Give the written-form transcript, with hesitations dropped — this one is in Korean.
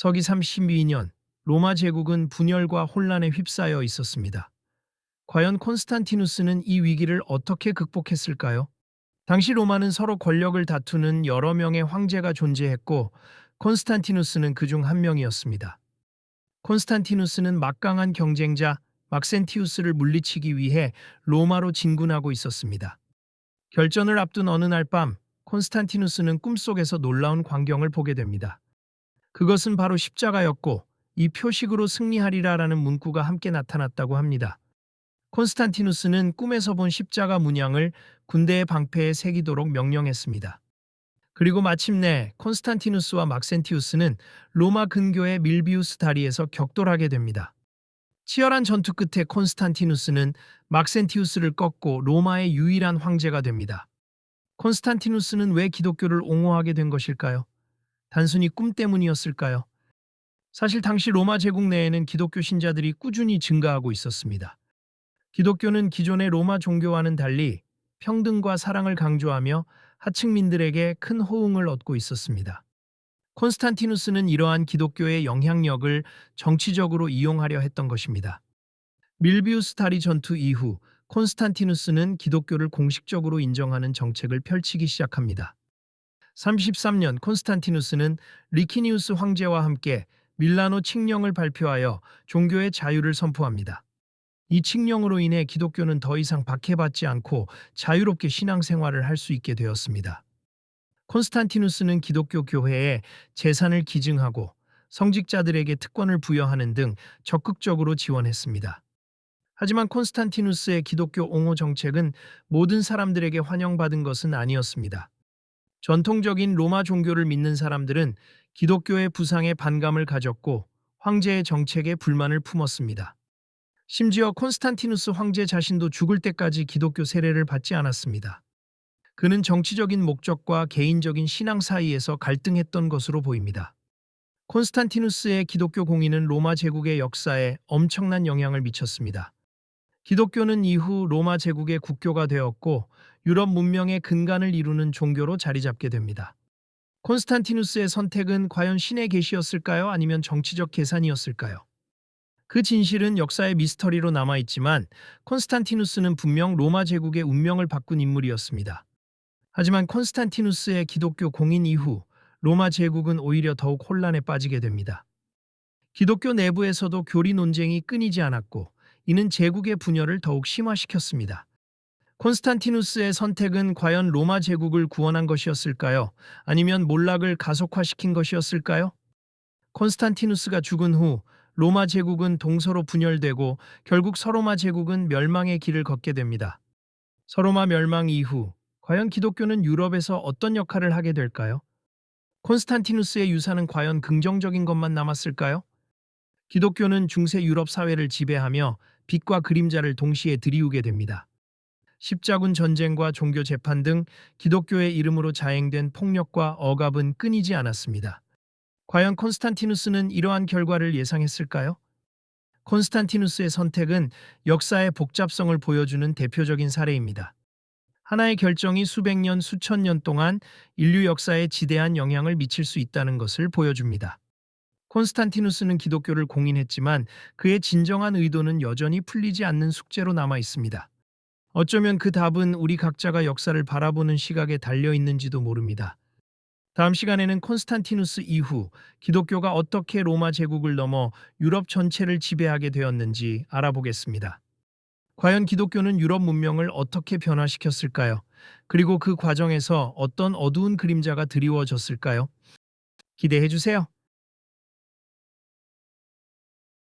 서기 32년 로마 제국은 분열과 혼란에 휩싸여 있었습니다. 과연 콘스탄티누스는 이 위기를 어떻게 극복했을까요? 당시 로마는 서로 권력을 다투는 여러 명의 황제가 존재했고 콘스탄티누스는 그중 한 명이었습니다. 콘스탄티누스는 막강한 경쟁자 막센티우스를 물리치기 위해 로마로 진군하고 있었습니다. 결전을 앞둔 어느 날 밤 콘스탄티누스는 꿈속에서 놀라운 광경을 보게 됩니다. 그것은 바로 십자가였고 이 표식으로 승리하리라라는 문구가 함께 나타났다고 합니다. 콘스탄티누스는 꿈에서 본 십자가 문양을 군대의 방패에 새기도록 명령했습니다. 그리고 마침내 콘스탄티누스와 막센티우스는 로마 근교의 밀비우스 다리에서 격돌하게 됩니다. 치열한 전투 끝에 콘스탄티누스는 막센티우스를 꺾고 로마의 유일한 황제가 됩니다. 콘스탄티누스는 왜 기독교를 옹호하게 된 것일까요? 단순히 꿈 때문이었을까요? 사실 당시 로마 제국 내에는 기독교 신자들이 꾸준히 증가하고 있었습니다. 기독교는 기존의 로마 종교와는 달리 평등과 사랑을 강조하며 하층민들에게 큰 호응을 얻고 있었습니다. 콘스탄티누스는 이러한 기독교의 영향력을 정치적으로 이용하려 했던 것입니다. 밀비우스 다리 전투 이후 콘스탄티누스는 기독교를 공식적으로 인정하는 정책을 펼치기 시작합니다. 33년 콘스탄티누스는 리키니우스 황제와 함께 밀라노 칙령을 발표하여 종교의 자유를 선포합니다. 이 칙령으로 인해 기독교는 더 이상 박해받지 않고 자유롭게 신앙생활을 할 수 있게 되었습니다. 콘스탄티누스는 기독교 교회에 재산을 기증하고 성직자들에게 특권을 부여하는 등 적극적으로 지원했습니다. 하지만 콘스탄티누스의 기독교 옹호 정책은 모든 사람들에게 환영받은 것은 아니었습니다. 전통적인 로마 종교를 믿는 사람들은 기독교의 부상에 반감을 가졌고 황제의 정책에 불만을 품었습니다. 심지어 콘스탄티누스 황제 자신도 죽을 때까지 기독교 세례를 받지 않았습니다. 그는 정치적인 목적과 개인적인 신앙 사이에서 갈등했던 것으로 보입니다. 콘스탄티누스의 기독교 공인은 로마 제국의 역사에 엄청난 영향을 미쳤습니다. 기독교는 이후 로마 제국의 국교가 되었고 유럽 문명의 근간을 이루는 종교로 자리 잡게 됩니다. 콘스탄티누스의 선택은 과연 신의 계시였을까요? 아니면 정치적 계산이었을까요? 그 진실은 역사의 미스터리로 남아있지만 콘스탄티누스는 분명 로마 제국의 운명을 바꾼 인물이었습니다. 하지만 콘스탄티누스의 기독교 공인 이후 로마 제국은 오히려 더욱 혼란에 빠지게 됩니다. 기독교 내부에서도 교리 논쟁이 끊이지 않았고 이는 제국의 분열을 더욱 심화시켰습니다. 콘스탄티누스의 선택은 과연 로마 제국을 구원한 것이었을까요? 아니면 몰락을 가속화시킨 것이었을까요? 콘스탄티누스가 죽은 후 로마 제국은 동서로 분열되고 결국 서로마 제국은 멸망의 길을 걷게 됩니다. 서로마 멸망 이후 과연 기독교는 유럽에서 어떤 역할을 하게 될까요? 콘스탄티누스의 유산은 과연 긍정적인 것만 남았을까요? 기독교는 중세 유럽 사회를 지배하며 빛과 그림자를 동시에 들이우게 됩니다. 십자군 전쟁과 종교 재판 등 기독교의 이름으로 자행된 폭력과 억압은 끊이지 않았습니다. 과연 콘스탄티누스는 이러한 결과를 예상했을까요? 콘스탄티누스의 선택은 역사의 복잡성을 보여주는 대표적인 사례입니다. 하나의 결정이 수백 년, 수천 년 동안 인류 역사에 지대한 영향을 미칠 수 있다는 것을 보여줍니다. 콘스탄티누스는 기독교를 공인했지만 그의 진정한 의도는 여전히 풀리지 않는 숙제로 남아 있습니다. 어쩌면 그 답은 우리 각자가 역사를 바라보는 시각에 달려 있는지도 모릅니다. 다음 시간에는 콘스탄티누스 이후 기독교가 어떻게 로마 제국을 넘어 유럽 전체를 지배하게 되었는지 알아보겠습니다. 과연 기독교는 유럽 문명을 어떻게 변화시켰을까요? 그리고 그 과정에서 어떤 어두운 그림자가 드리워졌을까요? 기대해 주세요.